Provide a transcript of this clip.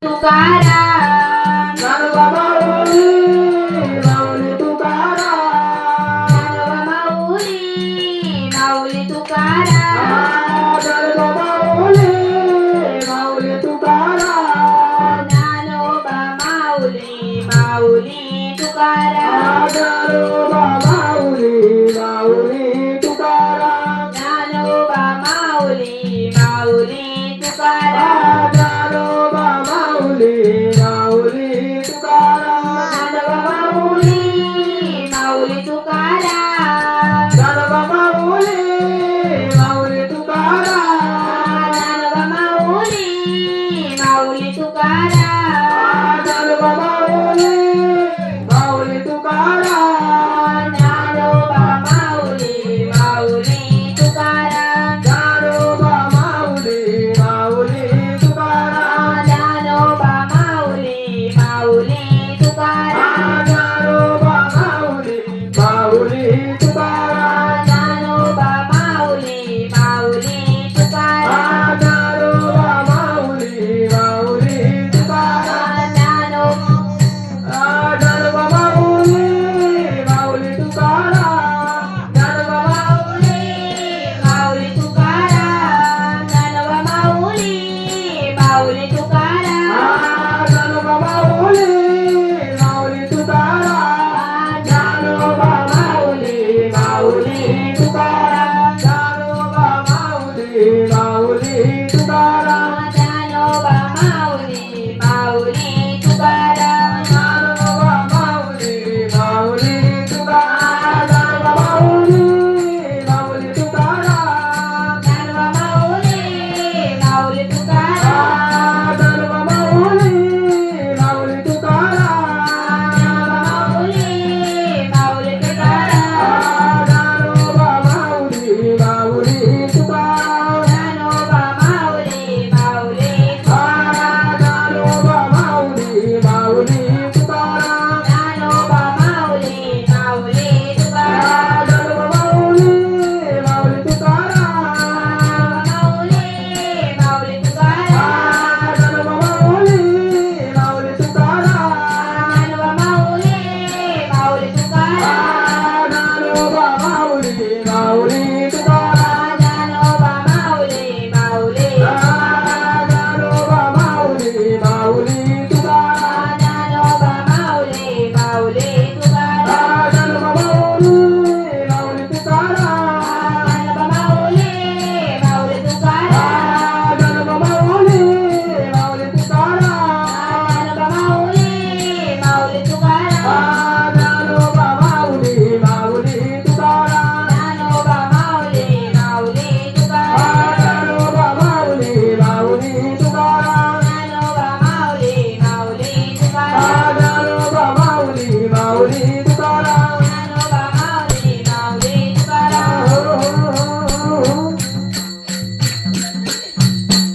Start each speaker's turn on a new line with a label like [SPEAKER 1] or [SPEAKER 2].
[SPEAKER 1] Tukaram
[SPEAKER 2] Dnyanoba Mauli Mauli Tukaram
[SPEAKER 1] Mauli Mauli Tukaram
[SPEAKER 2] Dnyanoba Mauli Mauli Tukaram
[SPEAKER 1] Dnyanoba Mauli Mauli Tukaram
[SPEAKER 2] Dnyanoba Mauli Mauli Tukaram
[SPEAKER 1] Dnyanoba Mauli Mauli Tukaram
[SPEAKER 2] Dnyanoba Mauli Mauli Tukaram
[SPEAKER 1] Dnyanoba Mauli Mauli Tukaram
[SPEAKER 2] Dnyanoba Mauli Mauli Tukaram
[SPEAKER 1] Dnyanoba Mauli Mauli Tukaram